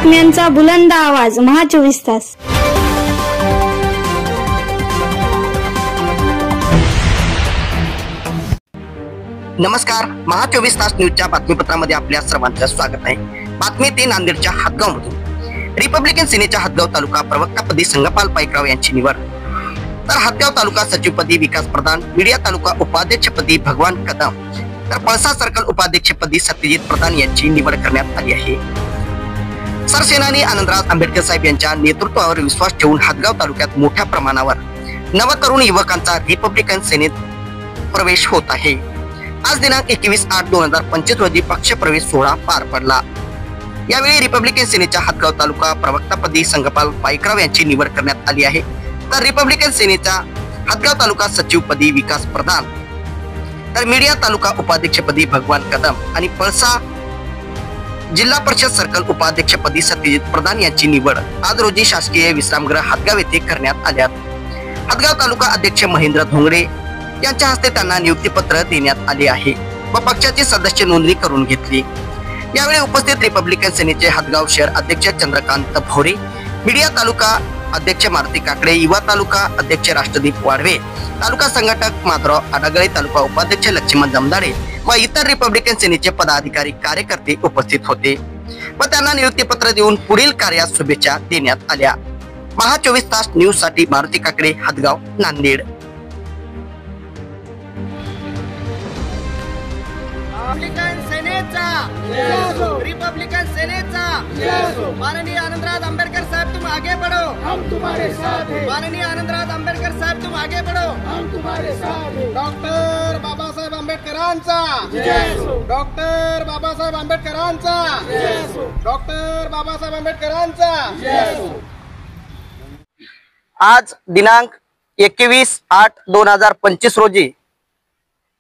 बातम्यांचा बुलंद आवाज महा 24 तास। नमस्कार, महा 24 तास न्यूजच्या बातमीपत्रामध्ये आपल्या सर्वांचं स्वागत आहे। बातमी ते नांदेडच्या हातगावमधून। रिपब्लिकन सेनेच्या हातगाव तालुका प्रवक्तापदी संगपाल पाईकराव यांची निवड। तर हातगाव तालुका सचिवपदी विकास प्रधान, मीडिया तालुका उपाध्यक्षपदी भगवान कदम, तर पळसा सर्कल उपाध्यक्षपदी सत्यजित प्रधान यांची निवड करण्यात आली आहे। सरसेनानी आनंदराज आंबेडकर साहेब यांच्या नेतृत्वावर विश्वास ठेवून हातगाव तालुक्यात मोठ्या प्रमाणावर नवतरुण युवकांचा रिपब्लिकन सेनेत प्रवेश होत आहे। आज दिनांक 21/8/2025 रोजी पक्ष प्रवेश सोहळा पार पडला। यावेळी रिपब्लिकन सेनेच्या हातगाव तालुका प्रवक्तापदी संगपाल पाईकराव यांची निवड करण्यात आली आहे। तर रिपब्लिकन सेनेच्या हातगाव तालुका सचिवपदी विकास प्रधान, तर मीडिया तालुका उपाध्यक्षपदी भगवान कदम आणि पळसा जिल्हा परिषद सर्कल उपाध्यक्षपदी सत्यजित प्रधान यांची निवड आज रोजी शासकीय विश्रामगृह हातगाव येथे करण्यात आल्यात। हातगाव तालुका अध्यक्ष महेंद्र धोंगडे यांच्या हस्ते त्यांना नियुक्तीपत्र देण्यात आले आहे व पक्षाची सदस्य नोंदणी करून घेतली। यावेळी उपस्थित रिपब्लिकन सेनेचे हातगाव शहर अध्यक्ष चंद्रकांत भोरे, मीडिया तालुका अध्यक्ष मारुती काकडे, युवा तालुका अध्यक्ष राष्ट्रदीप वाढवे, तालुका संघटक माधवराव आडागळे, तालुका उपाध्यक्ष लक्ष्मण जमदाडे व इतर रिपब्लिकन सेनेचे पदाधिकारी कार्यकर्ते उपस्थित होते व त्यांना नियुक्तीपत्र देऊन पुढील कार्यास शुभेच्छा देण्यात आल्या। महा 24 तास न्यूज साठी मारुती काकडे, हातगाव, नांदेड। रिपब्लिकन सेनेचा माननीय आनंदराज आंबेडकर साहब, तुम आगे बढ़ो, हम तुम्हारे साथ हैं। माननीय आनंदराज आंबेडकर साहब, तुम आगे बढ़ो, हम तुम्हारे साथ हैं। डॉक्टर बाबासाहेब आंबेडकरांचा, डॉक्टर बाबासाहेब आंबेडकरांचा, डॉक्टर बाबासाहेब आंबेडकरांचा। आज दिनांक 21/8/2025 रोजी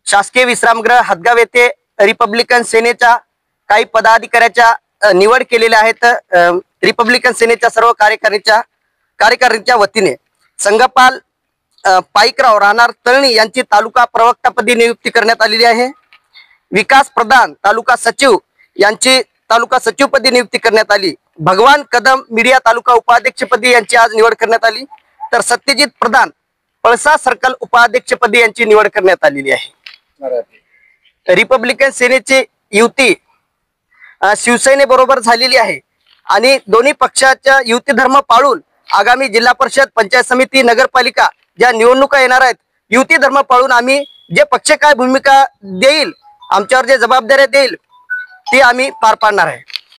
शासकीय विश्रामगृह हातगाव येथे रिपब्लिकन सेनेच्या काही पदाधिकाऱ्याच्या निवड केलेल्या आहेत। रिपब्लिकन सेनेच्या सर्व कार्यकारिणीच्या वतीने संगपाल पाईकराव राहणार तळणी यांची तालुका प्रवक्तापदी नियुक्ती करण्यात आलेली आहे। विकास प्रधान तालुका सचिव यांची तालुका सचिवपदी नियुक्ती करण्यात आली। भगवान कदम मीडिया तालुका उपाध्यक्षपदी यांची आज निवड करण्यात आली। तर सत्यजित प्रधान पळसा सर्कल उपाध्यक्षपदी यांची निवड करण्यात आलेली आहे। रिपब्लिकन सेनेची युती शिवसेनेबरोबर झालेली आहे आणि दोन्ही पक्षाच्या युती धर्म पाळून आगामी जिल्हा परिषद, पंचायत समिती, नगरपालिका ज्या निवडणुका येणार आहेत, युती धर्म पाळून आम्ही जे पक्ष काय भूमिका देईल, आमच्यावर जे जबाबदाऱ्या देईल ती आम्ही पार पाडणार आहे।